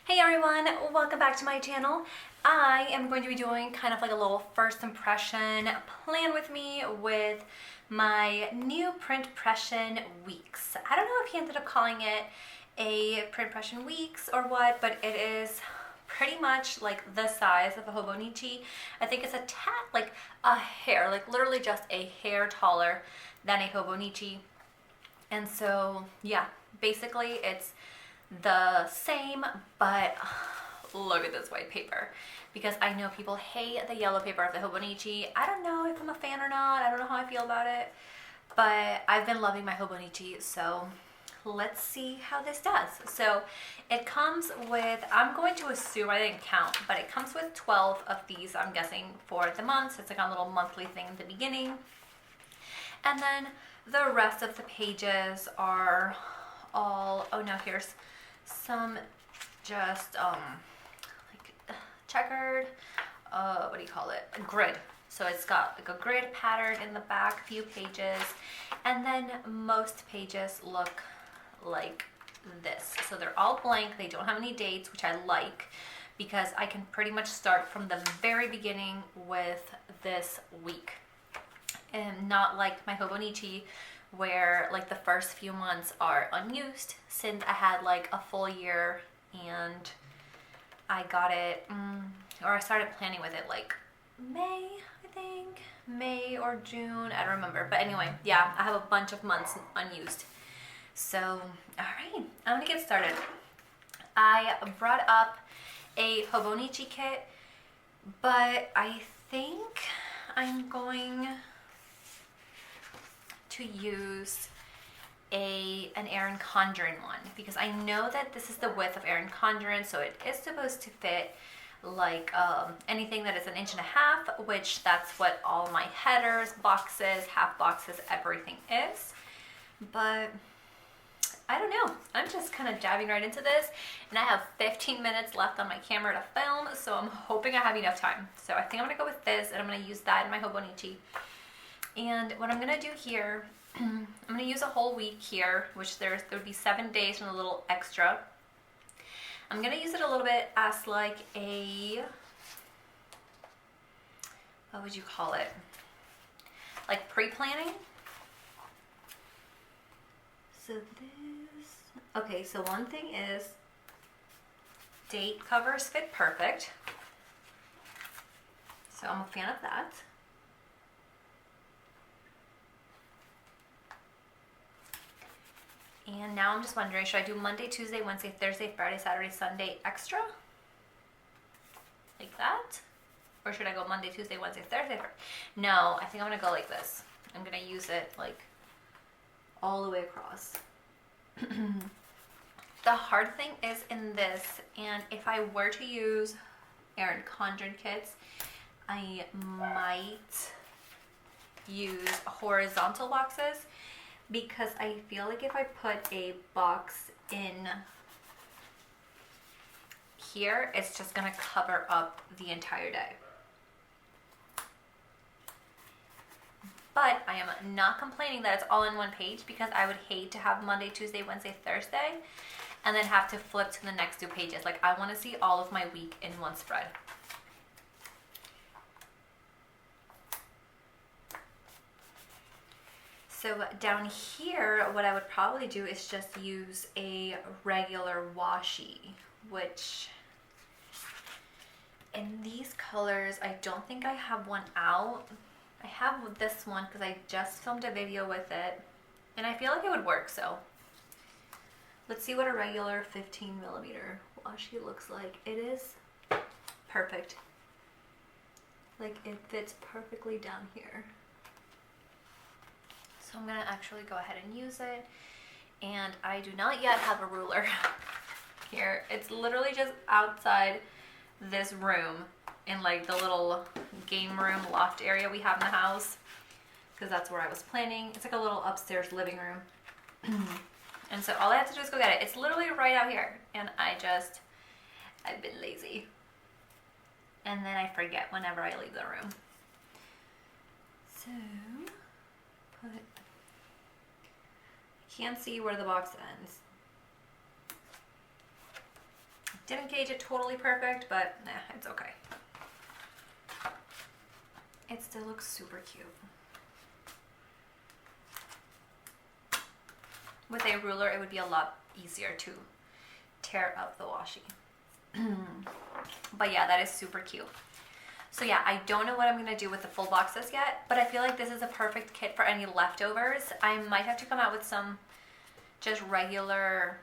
Hey everyone, welcome back to my channel. I am going to be doing kind of like a little first impression plan with me with my new Print Pression Weeks. I don't know if he ended up calling it a Print Pression Weeks or what, but it is pretty much like the size of a Hobonichi. I think it's a tad, like a hair, like literally just a hair taller than a Hobonichi. And so, yeah, basically it's the same, but look at this white paper, because I know people hate the yellow paper of the Hobonichi. I don't know if I'm a fan or not. I don't know how I feel about it, but I've been loving my Hobonichi, so let's see how this does. So it comes with, I'm going to assume, I didn't count, but it comes with 12 of these, I'm guessing, for the months. It's like a little monthly thing at the beginning. And then the rest of the pages are all, oh no, here's some just like checkered, what do you call it, a grid. So it's got like a grid pattern in the back, few pages, and then most pages look like this. So they're all blank, they don't have any dates, which I like, because I can pretty much start from the very beginning with this week, and not like my Hobonichi where like the first few months are unused, since I had like a full year and I got it, or I started planning with it like May, I think, May or June, I don't remember. But anyway, yeah, I have a bunch of months unused. So, all right, I'm gonna get started. I brought up a Hobonichi kit, but I think I'm going to use an Erin Condren one, because I know that this is the width of Erin Condren, so it is supposed to fit like anything that is 1.5 inches, which that's what all my headers, boxes, half boxes, everything is. But I don't know, I'm just kind of diving right into this, and I have 15 minutes left on my camera to film, so I'm hoping I have enough time. So I think I'm gonna go with this, and I'm gonna use that in my Hobonichi. And what I'm gonna do here, I'm gonna use a whole week here, which there would be 7 days and a little extra. I'm gonna use it a little bit as like a, what would you call it? Like pre-planning. So this, okay, so one thing is date covers fit perfect. So I'm a fan of that. And now I'm just wondering, should I do Monday, Tuesday, Wednesday, Thursday, Friday, Saturday, Sunday extra? Like that? Or should I go Monday, Tuesday, Wednesday, Thursday, Friday? No, I think I'm gonna go like this. I'm gonna use it like all the way across. The hard thing is in this, and if I were to use Erin Condren kits, I might use horizontal boxes, because I feel like if I put a box in here, it's just gonna cover up the entire day. But I am not complaining that it's all in one page, because I would hate to have Monday, Tuesday, Wednesday, Thursday, and then have to flip to the next 2 pages. Like, I wanna see all of my week in one spread. So down here, what I would probably do is just use a regular washi, which in these colors, I don't think I have one out. I have this one because I just filmed a video with it, and I feel like it would work, so let's see what a regular 15mm washi looks like. It is perfect. Like, it fits perfectly down here. So I'm gonna actually go ahead and use it, and I do not yet have a ruler here. It's literally just outside this room in like the little game room loft area we have in the house, because that's where I was planning. It's like a little upstairs living room. And so all I have to do is go get it. It's literally right out here, and I've been lazy. And then I forget whenever I leave the room. So, can't see where the box ends. Didn't gauge it totally perfect, but nah, it's okay. It still looks super cute. With a ruler, it would be a lot easier to tear up the washi. But yeah, that is super cute. So yeah, I don't know what I'm gonna do with the full boxes yet, but I feel like this is a perfect kit for any leftovers. I might have to come out with some just regular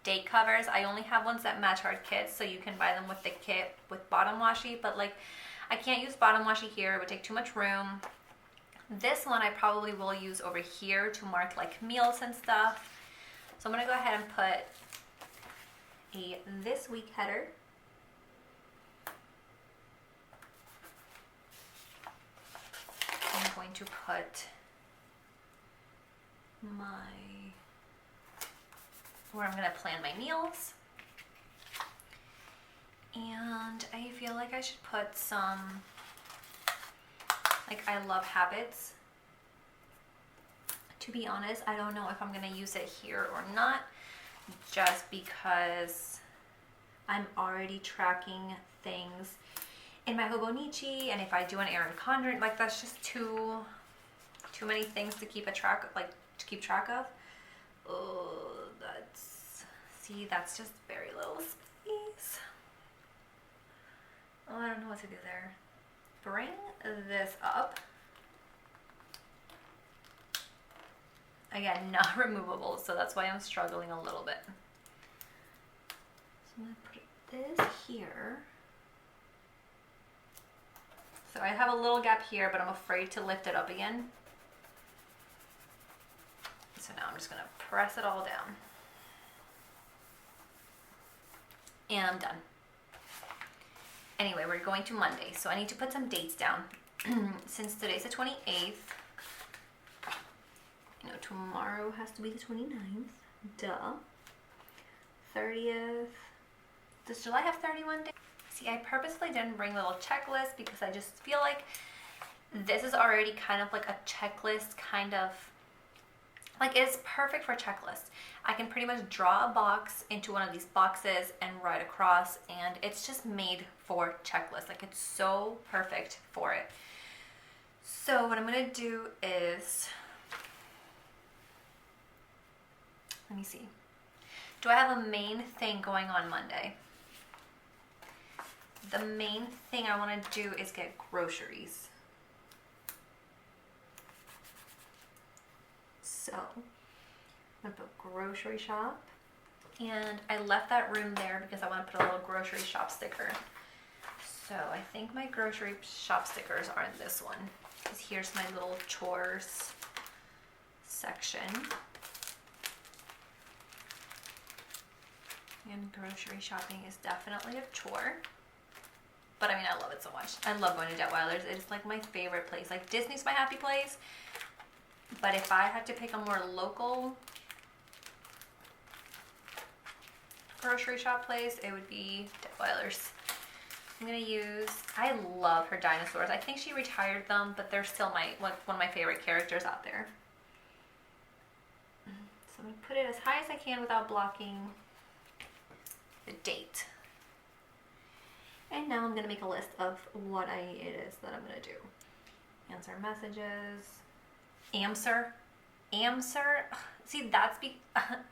date covers. I only have ones that match our kits, so you can buy them with the kit with bottom washi, but like I can't use bottom washi here, it would take too much room. This one I probably will use over here to mark like meals and stuff. So I'm gonna go ahead and put a this week header. I'm going to put where I'm gonna plan my meals. And I feel like I should put some, like, I love habits. To be honest, I don't know if I'm gonna use it here or not, just because I'm already tracking things in my Hobonichi, and if I do an Erin Condren, like that's just too many things to keep track of. Oh, that's just very little space. Oh, I don't know what to do there. Bring this up. Again, not removable, so that's why I'm struggling a little bit. So I'm gonna put this here. So I have a little gap here, but I'm afraid to lift it up again. So now I'm just gonna press it all down. And I'm done. Anyway, we're going to Monday, so I need to put some dates down. Since today's the 28th, you know, tomorrow has to be the 29th. Duh. 30th. Does July have 31 days? See, I purposely didn't bring little checklists because I just feel like this is already kind of like a checklist, kind of, like it's perfect for checklists. I can pretty much draw a box into one of these boxes and write across, and it's just made for checklists. Like it's so perfect for it. So what I'm gonna do is, let me see. Do I have a main thing going on Monday? The main thing I want to do is get groceries. So I'm gonna put grocery shop, and I left that room there because I want to put a little grocery shop sticker. So I think my grocery shop stickers are in this one, because here's my little chores section. And grocery shopping is definitely a chore. But I mean, I love it so much. I love going to Detweiler's. It's like my favorite place. Like Disney's my happy place. But if I had to pick a more local grocery shop place, it would be Detweiler's. I'm gonna use, I love her dinosaurs. I think she retired them, but they're still one of my favorite characters out there. So I'm gonna put it as high as I can without blocking the date. And now I'm gonna make a list of what it is that I'm gonna do. Answer messages. Answer. See, that's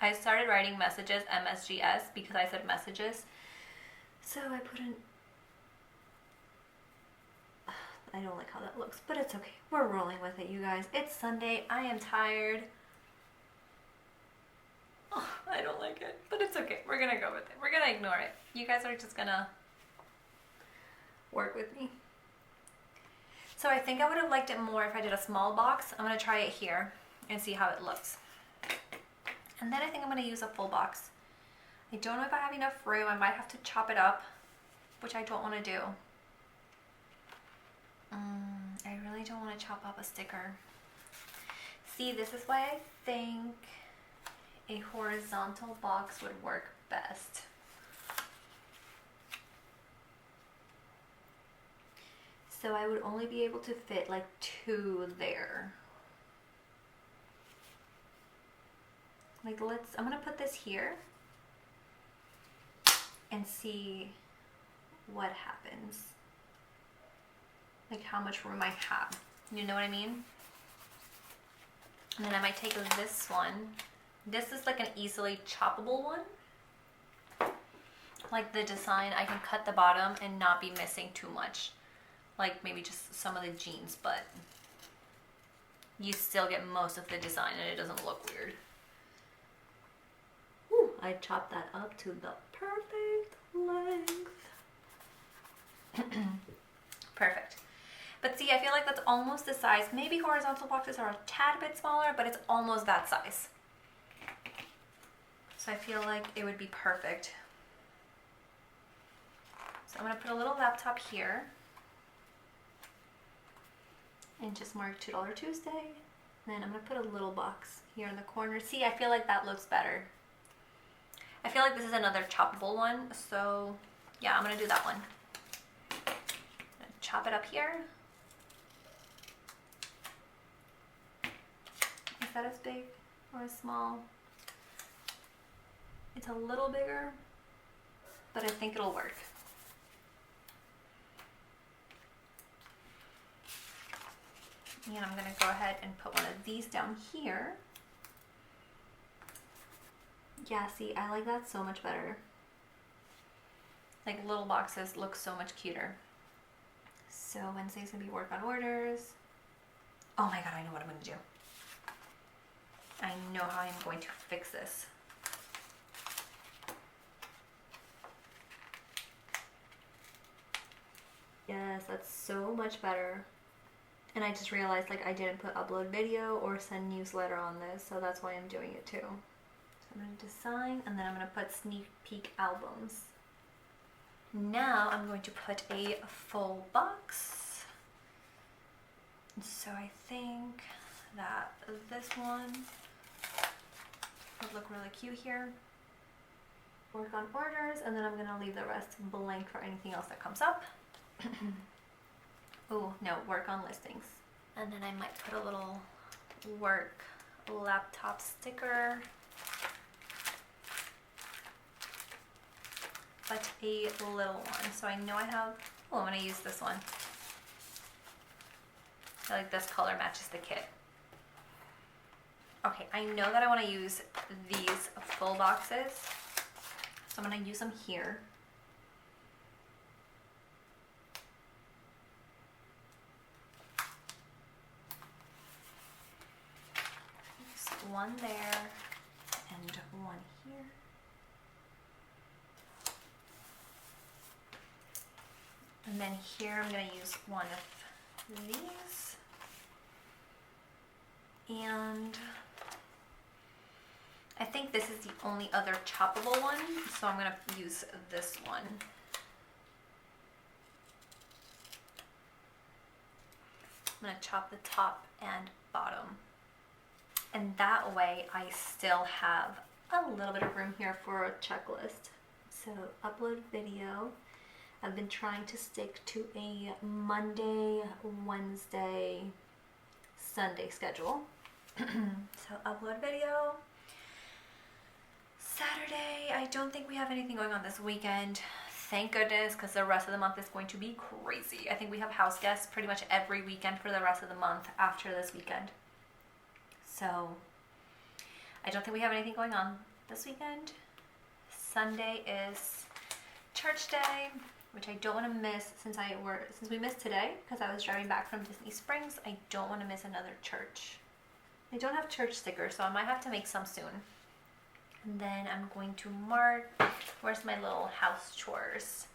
I started writing messages, MSGS, because I said messages. So I put in, I don't like how that looks, but it's okay. We're rolling with it, you guys. It's Sunday, I am tired. Oh, I don't like it, but it's okay. We're gonna go with it. We're gonna ignore it. You guys are just gonna work with me. So I think I would have liked it more if I did a small box. I'm gonna try it here and see how it looks. And then I think I'm gonna use a full box. I don't know if I have enough room. I might have to chop it up, which I don't wanna do. I really don't wanna chop up a sticker. See, this is why I think a horizontal box would work best. So I would only be able to fit like 2 there. Like I'm gonna put this here. and see what happens. Like how much room I have. You know what I mean? And then I might take this one. This is like an easily choppable one. Like the design, I can cut the bottom and not be missing too much. Like maybe just some of the jeans, but you still get most of the design and it doesn't look weird. Ooh, I chopped that up to the perfect length. Perfect. But see, I feel like that's almost the size. Maybe horizontal boxes are a tad bit smaller, but it's almost that size. So I feel like it would be perfect. So I'm gonna put a little laptop here and just mark $2 Tuesday. And then I'm gonna put a little box here in the corner. See, I feel like that looks better. I feel like this is another choppable one. So yeah, I'm gonna do that one. I'm gonna chop it up here. Is that as big or as small? It's a little bigger, but I think it'll work. And I'm gonna go ahead and put one of these down here. Yeah, see, I like that so much better. Like little boxes look so much cuter. So Wednesday's gonna be work on orders. Oh my God, I know what I'm gonna do. I know how I'm going to fix this. Yes, that's so much better. And I just realized like I didn't put upload video or send newsletter on this, so that's why I'm doing it too. So I'm going to design and then I'm going to put sneak peek albums. Now I'm going to put a full box. So I think that this one would look really cute here. Work on orders, and then I'm going to leave the rest blank for anything else that comes up. Oh, no, work on listings. And then I might put a little work laptop sticker. But a little one. So I know I have, oh, I'm gonna use this one. I like this color matches the kit. Okay, I know that I wanna use these full boxes. So I'm gonna use them here. One there and one here. And then here I'm going to use one of these. And I think this is the only other choppable one, so I'm going to use this one. I'm going to chop the top and bottom. And that way I still have a little bit of room here for a checklist. So upload video. I've been trying to stick to a Monday, Wednesday, Sunday schedule. So upload video. Saturday, I don't think we have anything going on this weekend. Thank goodness, because the rest of the month is going to be crazy. I think we have house guests pretty much every weekend for the rest of the month after this weekend. So I don't think we have anything going on this weekend. Sunday is church day, which I don't want to miss since we missed today because I was driving back from Disney Springs. I don't want to miss another church. I don't have church stickers, so I might have to make some soon. And then I'm going to mark, where's my little house chores?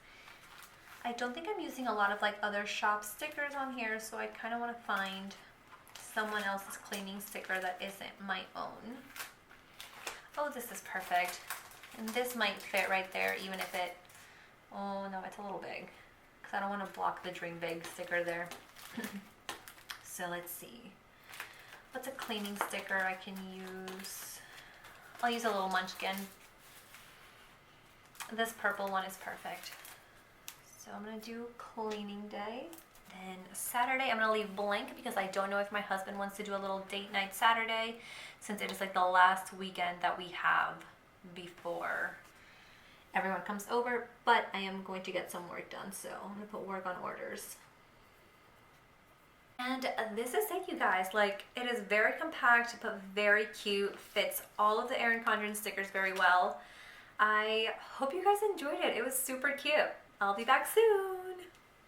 I don't think I'm using a lot of like other shop stickers on here, so I kind of want to find someone else's cleaning sticker that isn't my own. Oh, this is perfect. And this might fit right there, even if it, oh no, it's a little big. Because I don't want to block the Dream Big sticker there. So let's see. What's a cleaning sticker I can use? I'll use a little Munchkin. This purple one is perfect. So I'm going to do cleaning day. Then Saturday, I'm going to leave blank because I don't know if my husband wants to do a little date night Saturday, since it is like the last weekend that we have before everyone comes over, but I am going to get some work done, so I'm gonna put work on orders. And this is it, you guys. Like, it is very compact but very cute, fits all of the Erin Condren stickers very well. I hope you guys enjoyed it. It was super cute. I'll be back soon.